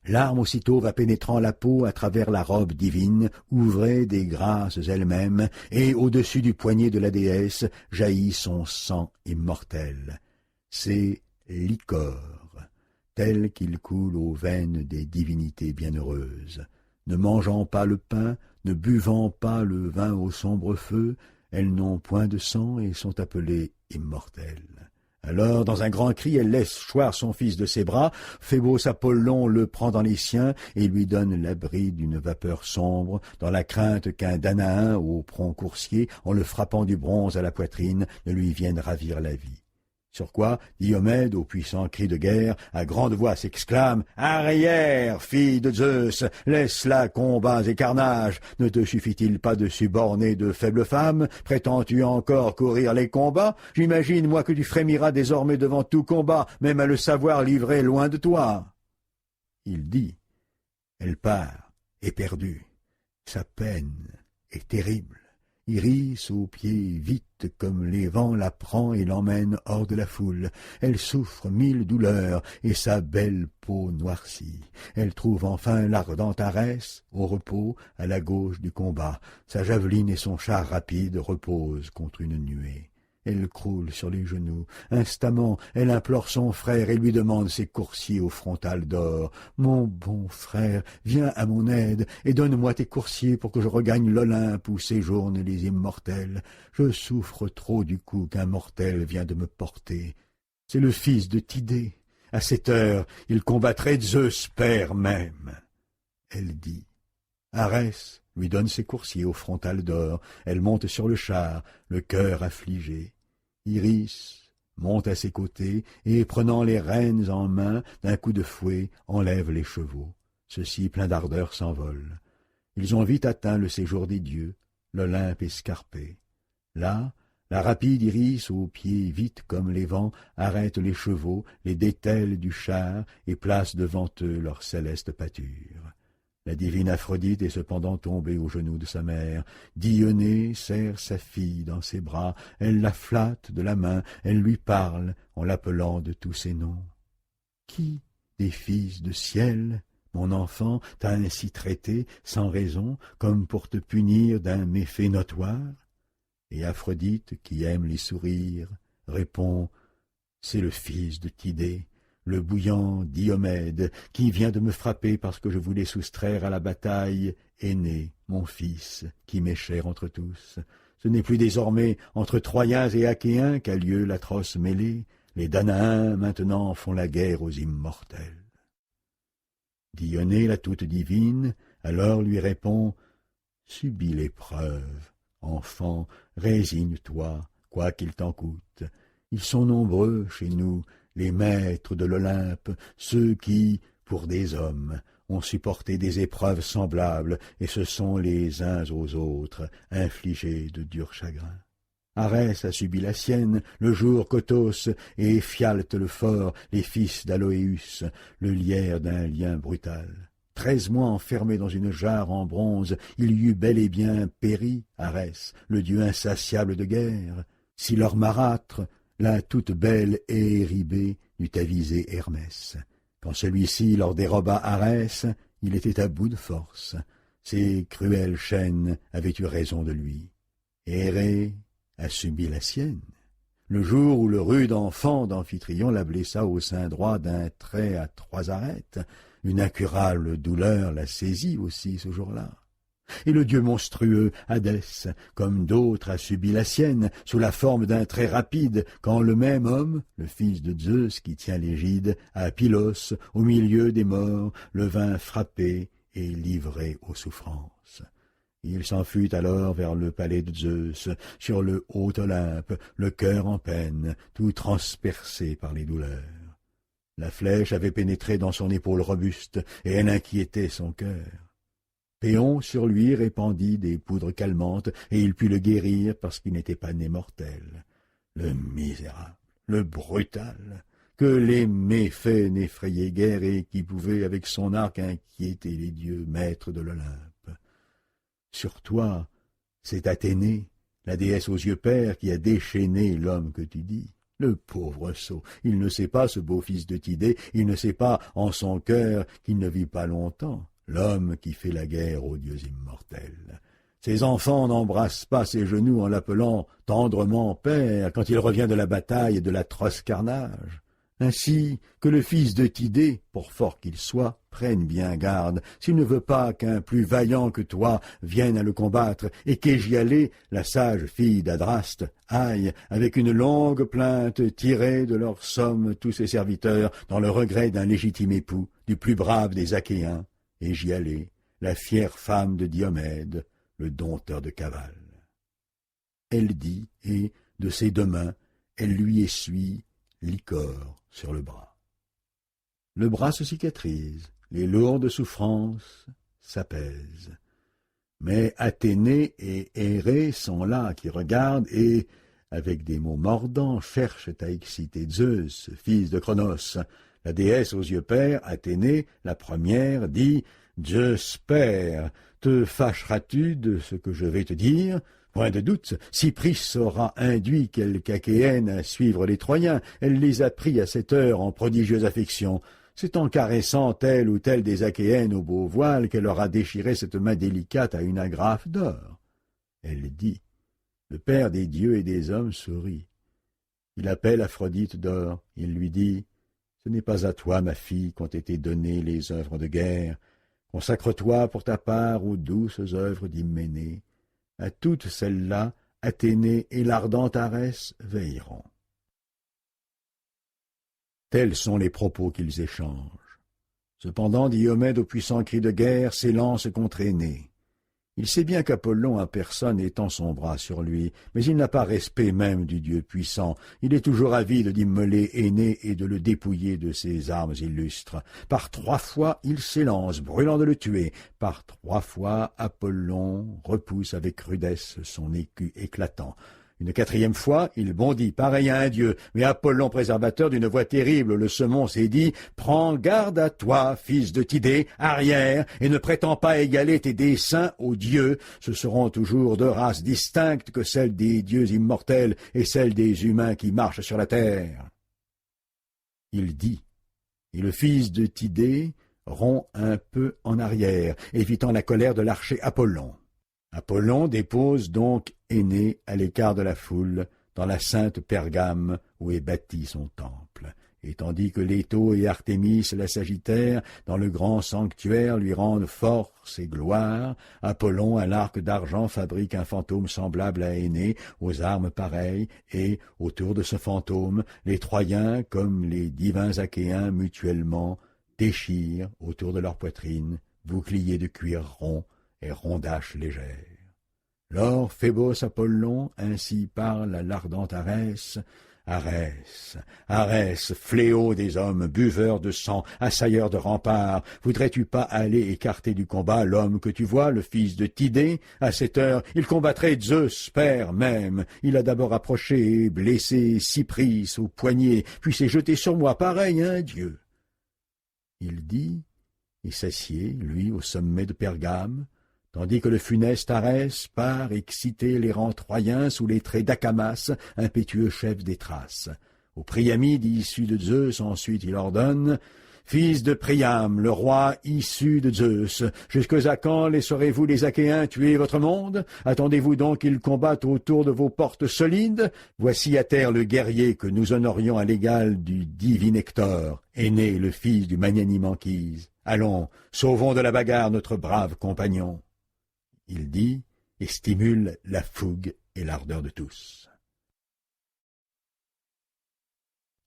L'arme aussitôt va pénétrant la peau à travers la robe divine, ouvrée des grâces elles-mêmes, et au-dessus du poignet de la déesse jaillit son sang immortel. C'est l'ichor, tel qu'il coule aux veines des divinités bienheureuses. Ne mangeant pas le pain, ne buvant pas le vin au sombre feu, elles n'ont point de sang et sont appelées immortelles. Alors, dans un grand cri, elle laisse choir son fils de ses bras. Phébos Apollon le prend dans les siens et lui donne l'abri d'une vapeur sombre, dans la crainte qu'un Danaen au front coursier, en le frappant du bronze à la poitrine, ne lui vienne ravir la vie. Sur quoi Diomède, au puissant cri de guerre, à grande voix s'exclame « Arrière, fille de Zeus, laisse-la combats et carnages. Ne te suffit-il pas de suborner de faibles femmes? Prétends-tu encore courir les combats? J'imagine, moi, que tu frémiras désormais devant tout combat, même à le savoir livré loin de toi. » Il dit. Elle part, éperdue. Sa peine est terrible. Iris, aux pieds vite comme les vents, la prend et l'emmène hors de la foule. Elle souffre 1000 douleurs et sa belle peau noircit. Elle trouve enfin l'ardente Arès, au repos, à la gauche du combat. Sa javeline et son char rapide reposent contre une nuée. Elle croule sur les genoux. Instamment, elle implore son frère et lui demande ses coursiers au frontal d'or. « Mon bon frère, viens à mon aide et donne-moi tes coursiers pour que je regagne l'Olympe où séjournent les immortels. Je souffre trop du coup qu'un mortel vient de me porter. C'est le fils de Tidée. À cette heure, il combattrait Zeus père même. » Elle dit. Arès lui donne ses coursiers au frontal d'or. Elle monte sur le char, le cœur affligé. Iris monte à ses côtés et, prenant les rênes en main, d'un coup de fouet, enlève les chevaux. Ceux-ci, pleins d'ardeur, s'envolent. Ils ont vite atteint le séjour des dieux, l'Olympe escarpé. Là, la rapide Iris, aux pieds vite comme les vents, arrête les chevaux, les dételle du char et place devant eux leur céleste pâture. La divine Aphrodite est cependant tombée aux genoux de sa mère. Dionée serre sa fille dans ses bras, elle la flatte de la main, elle lui parle en l'appelant de tous ses noms. « Qui des fils de ciel, mon enfant, t'a ainsi traité, sans raison, comme pour te punir d'un méfait notoire ?» Et Aphrodite, qui aime les sourires, répond « C'est le fils de Tidée, le bouillant Diomède, qui vient de me frapper parce que je voulais soustraire à la bataille Énée, mon fils, qui m'est cher entre tous. Ce n'est plus désormais entre Troyens et Achéens qu'a lieu l'atroce mêlée. Les Danaens maintenant font la guerre aux immortels. » Dionée, la toute divine, alors lui répond « Subis l'épreuve, enfant, résigne-toi, quoi qu'il t'en coûte. Ils sont nombreux chez nous, les maîtres de l'Olympe, ceux qui, pour des hommes, ont supporté des épreuves semblables et se sont les uns aux autres infligés de durs chagrins. Arès a subi la sienne, le jour qu'Othos et Éphialte le fort, les fils d'Aloéus, le lièrent d'un lien brutal. 13 mois enfermé dans une jarre en bronze, il y eut bel et bien péri, Arès, le dieu insatiable de guerre. Si leur marâtre, la toute belle Éribée, n'eût avisé Hermès. Quand celui-ci leur déroba Arès, il était à bout de force. Ses cruelles chaînes avaient eu raison de lui. Érée a subi la sienne. Le jour où le rude enfant d'Amphitryon la blessa au sein droit d'un trait à 3 arêtes, une incurable douleur la saisit aussi ce jour-là. Et le dieu monstrueux, Hadès, comme d'autres, a subi la sienne, sous la forme d'un trait rapide, quand le même homme, le fils de Zeus qui tient l'égide, à Pylos, au milieu des morts, le vint frapper et livrer aux souffrances. Il s'en fut alors vers le palais de Zeus, sur le haut Olympe, le cœur en peine, tout transpercé par les douleurs. La flèche avait pénétré dans son épaule robuste, et elle inquiétait son cœur. Péon sur lui répandit des poudres calmantes, et il put le guérir parce qu'il n'était pas né mortel. Le misérable, le brutal, que les méfaits n'effrayaient guère et qui pouvait avec son arc inquiéter les dieux maîtres de l'Olympe. Sur toi, c'est Athénée, la déesse aux yeux pères, qui a déchaîné l'homme que tu dis. Le pauvre sot, il ne sait pas, ce beau fils de Tidée, il ne sait pas en son cœur qu'il ne vit pas longtemps, l'homme qui fait la guerre aux dieux immortels. Ses enfants n'embrassent pas ses genoux en l'appelant tendrement père quand il revient de la bataille et de l'atroce carnage. Ainsi que le fils de Tidée, pour fort qu'il soit, prenne bien garde, s'il ne veut pas qu'un plus vaillant que toi vienne à le combattre, et qu'Égialée, la sage fille d'Adraste, aille, avec une longue plainte, tirer de leur somme tous ses serviteurs, dans le regret d'un légitime époux, du plus brave des Achéens, Égialée, la fière femme de Diomède, le dompteur de cavales. Elle dit, et, de ses 2 mains, elle lui essuie l'icor sur le bras. Le bras se cicatrise, les lourdes souffrances s'apaisent. Mais Athénée et Érée sont là qui regardent et, avec des mots mordants, cherchent à exciter Zeus, fils de Cronos. La déesse aux yeux pères, Athénée, la première, dit « Zeus père, te fâcheras-tu de ce que je vais te dire ?» Point de doute, Cypris aura induit quelque Achéenne à suivre les Troyens. Elle les a pris à cette heure en prodigieuse affection. C'est en caressant telle ou telle des Achéennes au beau voile qu'elle aura déchiré cette main délicate à une agrafe d'or. Elle dit. Le père des dieux et des hommes sourit. Il appelle Aphrodite d'or. Il lui dit « Ce n'est pas à toi, ma fille, qu'ont été données les œuvres de guerre. Consacre-toi pour ta part aux douces œuvres d'Hyménée. À toutes celles-là, Athénée et l'ardent Arès veilleront. » Tels sont les propos qu'ils échangent. Cependant, Diomède, au puissant cri de guerre, s'élance contre Énée. Il sait bien qu'Apollon en personne étend son bras sur lui, mais il n'a pas respect même du Dieu puissant. Il est toujours avide d'immoler Énée et de le dépouiller de ses armes illustres. Par 3 fois, il s'élance, brûlant de le tuer. Par 3 fois, Apollon repousse avec rudesse son écu éclatant. Une 4e fois, il bondit, pareil à un dieu, mais Apollon, préservateur d'une voix terrible, le semonce et dit « Prends garde à toi, fils de Tidée, arrière, et ne prétends pas égaler tes desseins aux dieux. Ce seront toujours 2 races distinctes que celles des dieux immortels et celles des humains qui marchent sur la terre. » Il dit, et le fils de Tidée rompt un peu en arrière, évitant la colère de l'archer Apollon. Apollon dépose donc Énée à l'écart de la foule, dans la sainte Pergame où est bâti son temple. Et tandis que Léto et Artémis, la Sagittaire, dans le grand sanctuaire lui rendent force et gloire, Apollon, à l'arc d'argent, fabrique un fantôme semblable à Énée, aux armes pareilles, et, autour de ce fantôme, les Troyens, comme les divins Achéens mutuellement, déchirent, autour de leur poitrine, boucliers de cuir rond, et rondaches légères. Lors Phébos Apollon ainsi parle à l'ardent Arès, Arès, Arès, fléau des hommes, buveur de sang, assailleur de remparts, voudrais-tu pas aller écarter du combat l'homme que tu vois, le fils de Tidée? À cette heure, il combattrait Zeus, père même. Il a d'abord approché et blessé Cypris au poignet, puis s'est jeté sur moi, pareil à un dieu. Il dit, et s'assied, lui, au sommet de Pergame, tandis que le funeste Arès part exciter les rangs troyens sous les traits d'Acamas, impétueux chef des Thraces. Au Priamide issu de Zeus, ensuite il ordonne « Fils de Priam, le roi issu de Zeus, jusque à quand laisserez-vous les Achéens tuer votre monde? Attendez-vous donc qu'ils combattent autour de vos portes solides? Voici à terre le guerrier que nous honorions à l'égal du divin Hector, aîné le fils du magnanime Anchise. Allons, sauvons de la bagarre notre brave compagnon. » Il dit, et stimule la fougue et l'ardeur de tous.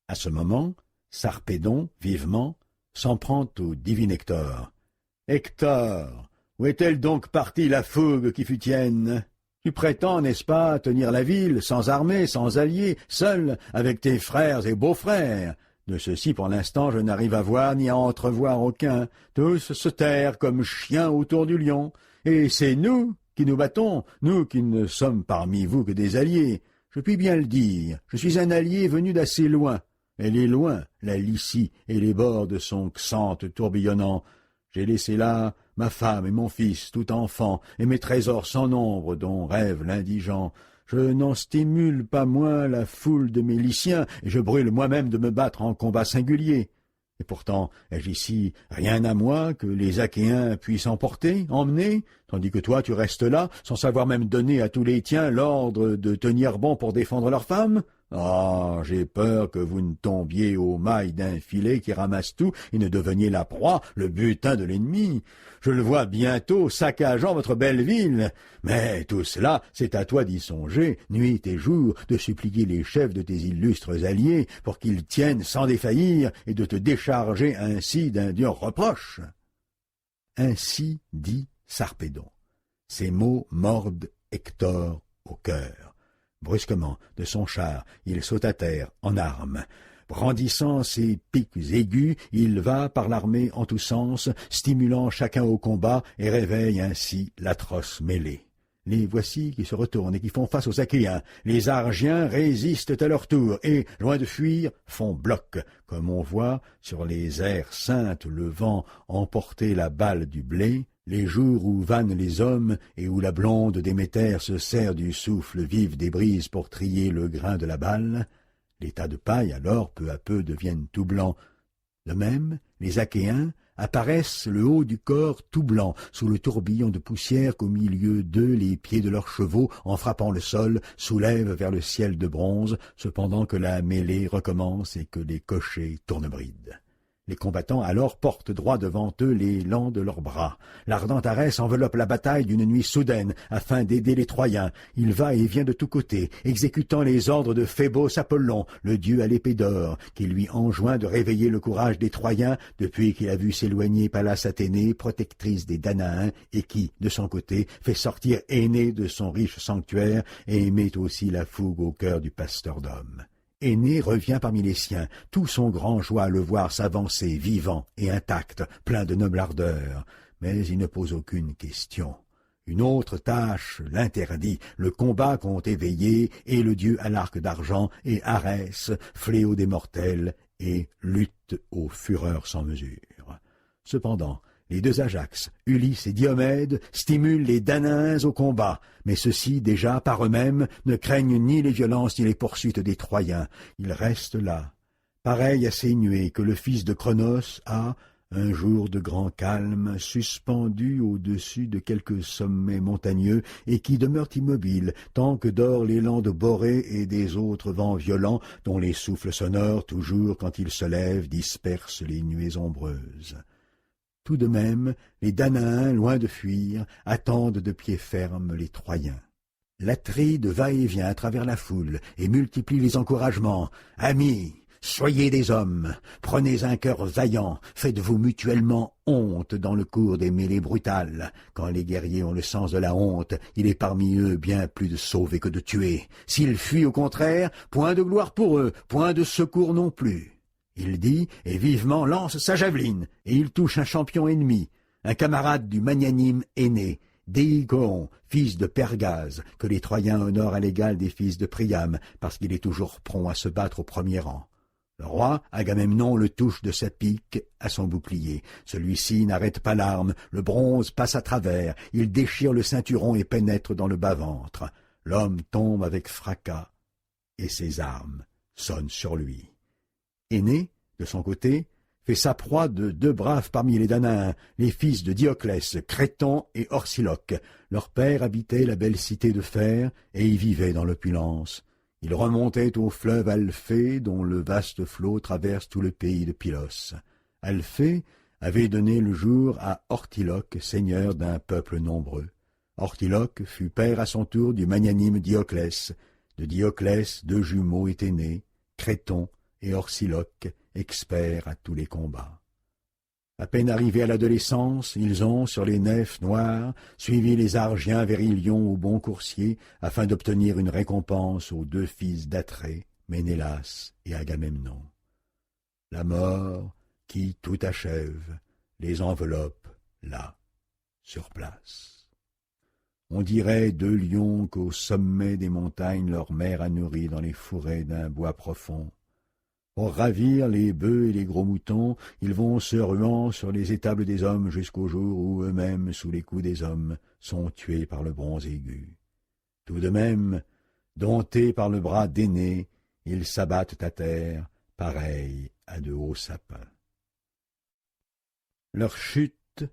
À ce moment, Sarpédon, vivement, s'en prend au divin Hector. « Hector, où est-elle donc partie la fougue qui fut tienne? Tu prétends, n'est-ce pas, tenir la ville, sans armée, sans alliés, seul, avec tes frères et beaux-frères. De ceux-ci, pour l'instant, je n'arrive à voir ni à entrevoir aucun. Tous se terrent comme chiens autour du lion. Et c'est nous qui nous battons, nous qui ne sommes parmi vous que des alliés. Je puis bien le dire, je suis un allié venu d'assez loin. Elle est loin, la Lycie et les bords de son Xanthe tourbillonnant. J'ai laissé là ma femme et mon fils, tout enfant, et mes trésors sans nombre dont rêve l'indigent. Je n'en stimule pas moins la foule de mes Lyciens, et je brûle moi-même de me battre en combat singulier. Et pourtant, ai-je ici rien à moi que les Achéens puissent emporter, emmener, tandis que toi tu restes là, sans savoir même donner à tous les tiens l'ordre de tenir bon pour défendre leurs femmes? Ah, j'ai peur que vous ne tombiez aux mailles d'un filet qui ramasse tout et ne deveniez la proie, le butin de l'ennemi. Je le vois bientôt saccageant votre belle ville. Mais tout cela, c'est à toi d'y songer, nuit et jour, de supplier les chefs de tes illustres alliés pour qu'ils tiennent sans défaillir et de te décharger ainsi d'un dur reproche. » Ainsi dit Sarpédon. Ces mots mordent Hector au cœur. Brusquement, de son char, il saute à terre, en armes. Brandissant ses pics aigus, il va par l'armée en tous sens, stimulant chacun au combat et réveille ainsi l'atroce mêlée. Les voici qui se retournent et qui font face aux Achéens. Les Argiens résistent à leur tour et, loin de fuir, font bloc, comme on voit sur les aires saintes le vent emporter la balle du blé, les jours où vannent les hommes et où la blonde Déméter se sert du souffle vif des brises pour trier le grain de la balle, les tas de paille alors peu à peu deviennent tout blancs. De même, les Achéens apparaissent le haut du corps tout blanc, sous le tourbillon de poussière qu'au milieu d'eux les pieds de leurs chevaux, en frappant le sol, soulèvent vers le ciel de bronze, cependant que la mêlée recommence et que les cochers tournent bride. Les combattants alors portent droit devant eux les lans de leurs bras. L'ardent Arès enveloppe la bataille d'une nuit soudaine, afin d'aider les Troyens. Il va et vient de tous côtés, exécutant les ordres de Phébos Apollon, le dieu à l'épée d'or, qui lui enjoint de réveiller le courage des Troyens depuis qu'il a vu s'éloigner Pallas Athénée, protectrice des Danaens, et qui, de son côté, fait sortir Énée de son riche sanctuaire et met aussi la fougue au cœur du pasteur d'hommes. Énée revient parmi les siens, tout son grand joie à le voir s'avancer, vivant et intact, plein de noble ardeur. Mais il ne pose aucune question. Une autre tâche l'interdit, le combat qu'ont éveillé et le dieu à l'arc d'argent et Arès, fléau des mortels, et lutte aux fureurs sans mesure. Cependant, les deux Ajax, Ulysse et Diomède, stimulent les Danaens au combat, mais ceux-ci, déjà, par eux-mêmes, ne craignent ni les violences ni les poursuites des Troyens. Ils restent là, pareils à ces nuées que le fils de Cronos a, un jour de grand calme, suspendu au-dessus de quelques sommets montagneux et qui demeurent immobiles tant que dort l'élan de Borée et des autres vents violents dont les souffles sonores, toujours quand ils se lèvent, dispersent les nuées ombreuses. Tout de même, les Danaens, loin de fuir, attendent de pied ferme les Troyens. L'Atride va et vient à travers la foule et multiplie les encouragements. « Amis, soyez des hommes, prenez un cœur vaillant, faites-vous mutuellement honte dans le cours des mêlées brutales. Quand les guerriers ont le sens de la honte, il est parmi eux bien plus de sauver que de tuer. S'ils fuient au contraire, point de gloire pour eux, point de secours non plus. Il dit, et vivement lance sa javeline, et il touche un champion ennemi, un camarade du magnanime aîné, Déicoon, fils de Pergase, que les Troyens honorent à l'égal des fils de Priam, parce qu'il est toujours prompt à se battre au premier rang. Le roi, Agamemnon, le touche de sa pique à son bouclier. Celui-ci n'arrête pas l'arme, le bronze passe à travers, il déchire le ceinturon et pénètre dans le bas-ventre. L'homme tombe avec fracas, et ses armes sonnent sur lui. Énée, de son côté, fait sa proie de deux braves parmi les Danaens, les fils de Dioclès, Créton et Orsiloque. Leur père habitait la belle cité de fer, et y vivait dans l'opulence. Il remontait au fleuve Alphée, dont le vaste flot traverse tout le pays de Pylos. Alphée avait donné le jour à Ortiloque, seigneur d'un peuple nombreux. Ortiloque fut père à son tour du magnanime Dioclès. De Dioclès, deux jumeaux étaient nés, Créton et Orsiloque, experts à tous les combats. À peine arrivés à l'adolescence, ils ont, sur les nefs noires, suivi les Argiens vers Ilion au bon coursier, afin d'obtenir une récompense aux deux fils d'Atrée, Ménélas et Agamemnon. La mort, qui tout achève, les enveloppe, là, sur place. On dirait deux lions qu'au sommet des montagnes leur mère a nourris dans les fourrés d'un bois profond. Pour ravir les bœufs et les gros moutons, ils vont se ruant sur les étables des hommes jusqu'au jour où eux-mêmes, sous les coups des hommes, sont tués par le bronze aigu. Tout de même, domptés par le bras d'Énée, ils s'abattent à terre, pareils à de hauts sapins. Leur chute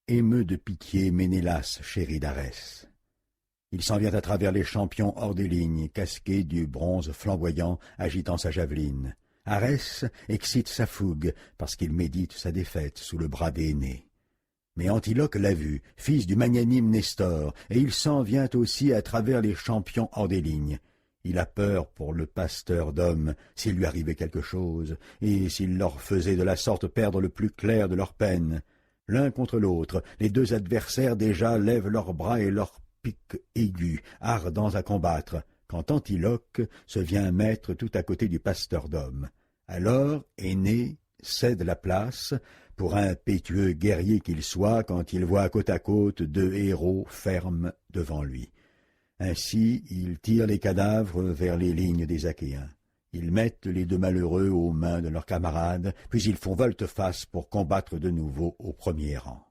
émeut de pitié Ménélas, chéri d'Arès. Il s'en vient à travers les champions hors des lignes, casqué du bronze flamboyant, agitant sa javeline. Arès excite sa fougue, parce qu'il médite sa défaite sous le bras d'Énée. Mais Antiloque l'a vu, fils du magnanime Nestor, et il s'en vient aussi à travers les champions hors des lignes. Il a peur pour le pasteur d'hommes, s'il lui arrivait quelque chose, et s'il leur faisait de la sorte perdre le plus clair de leur peine. L'un contre l'autre, les deux adversaires déjà lèvent leurs bras et leurs piques aigus, ardents à combattre, quand Antiloque se vient mettre tout à côté du pasteur d'hommes. Alors Énée cède la place, pour impétueux guerrier qu'il soit, quand il voit côte à côte deux héros fermes devant lui. Ainsi, il tire les cadavres vers les lignes des Achéens. Ils mettent les deux malheureux aux mains de leurs camarades, puis ils font volte-face pour combattre de nouveau au premier rang.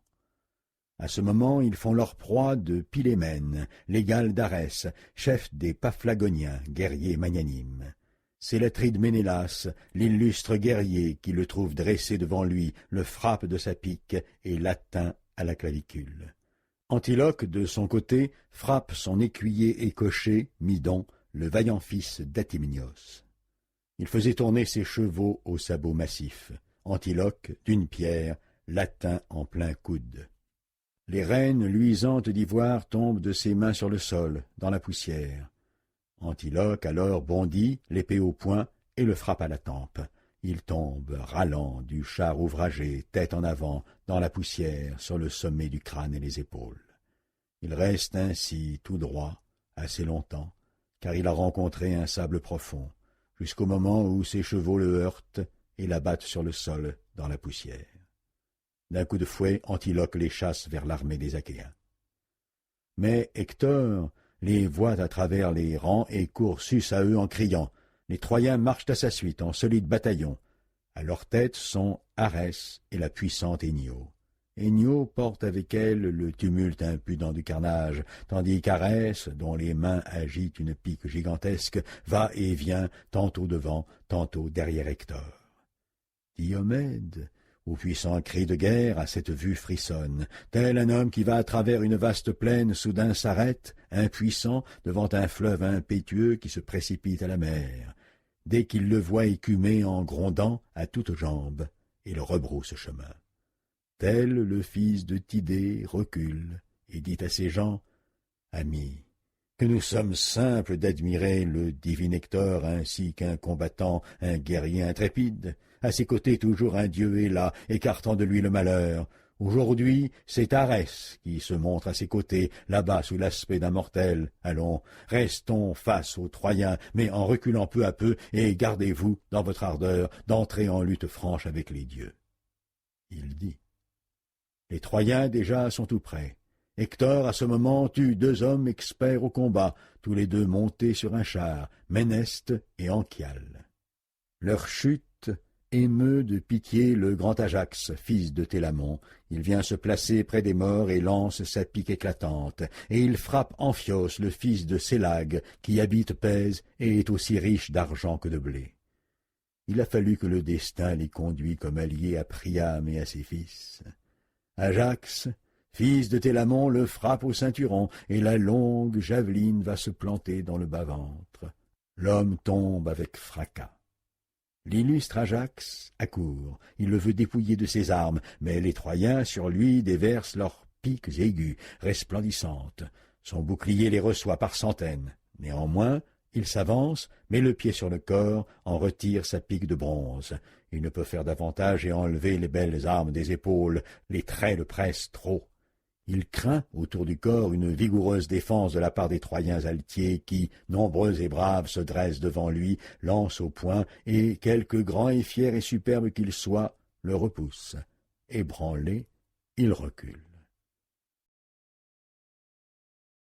À ce moment, ils font leur proie de Pylémène, l'égal d'Arès, chef des Paphlagoniens, guerriers magnanimes. C'est l'Atride Ménélas, l'illustre guerrier, qui le trouve dressé devant lui, le frappe de sa pique et l'atteint à la clavicule. Antiloque, de son côté, frappe son écuyer et cocher, Midon, le vaillant fils d'Atimnios. Il faisait tourner ses chevaux aux sabots massifs. Antiloque, d'une pierre, l'atteint en plein coude. Les rênes luisantes d'ivoire tombent de ses mains sur le sol, dans la poussière. Antiloque alors bondit, l'épée au poing, et le frappe à la tempe. Il tombe, râlant, du char ouvragé, tête en avant, dans la poussière, sur le sommet du crâne et les épaules. Il reste ainsi tout droit, assez longtemps, car il a rencontré un sable profond, jusqu'au moment où ses chevaux le heurtent et l'abattent sur le sol, dans la poussière. D'un coup de fouet, Antiloque les chasse vers l'armée des Achéens. Mais Hector les voit à travers les rangs et court sus à eux en criant. Les Troyens marchent à sa suite en solide bataillon. À leur tête sont Arès et la puissante Énio. Énio porte avec elle le tumulte impudent du carnage, tandis qu'Arès, dont les mains agitent une pique gigantesque, va et vient, tantôt devant, tantôt derrière Hector. Diomède, au puissant cri de guerre, à cette vue frissonne. Tel un homme qui va à travers une vaste plaine, soudain s'arrête, impuissant, devant un fleuve impétueux qui se précipite à la mer. Dès qu'il le voit écumer en grondant à toutes jambes, il rebrousse chemin. Tel le fils de Tidée recule et dit à ses gens, « Amis, que nous sommes simples d'admirer le divin Hector ainsi qu'un combattant, un guerrier intrépide. À ses côtés toujours un dieu est là, écartant de lui le malheur. Aujourd'hui, c'est Arès qui se montre à ses côtés, là-bas sous l'aspect d'un mortel. Allons, restons face aux Troyens, mais en reculant peu à peu, et gardez-vous, dans votre ardeur, d'entrer en lutte franche avec les dieux. Il dit. Les Troyens déjà sont tout prêts. Hector, à ce moment, tue 2 hommes experts au combat, tous les 2 montés sur un char, Méneste et Anchial. Leur chute émeut de pitié le grand Ajax, fils de Télamon. Il vient se placer près des morts et lance sa pique éclatante, et il frappe Amphios, le fils de Sélag, qui habite Pèse et est aussi riche d'argent que de blé. Il a fallu que le destin les conduit comme alliés à Priam et à ses fils. Ajax, fils de Télamon, le frappe au ceinturon, et la longue javeline va se planter dans le bas-ventre. L'homme tombe avec fracas. L'illustre Ajax accourt, il le veut dépouiller de ses armes, mais les Troyens sur lui déversent leurs piques aiguës, resplendissantes. Son bouclier les reçoit par centaines. Néanmoins, il s'avance, met le pied sur le corps, en retire sa pique de bronze. Il ne peut faire davantage et enlever les belles armes des épaules, les traits le pressent trop. Il craint, autour du corps, une vigoureuse défense de la part des Troyens altiers qui, nombreux et braves, se dressent devant lui, lancent au poing, et, quelque grand et fier et superbe qu'il soit, le repousse. Ébranlé, il recule.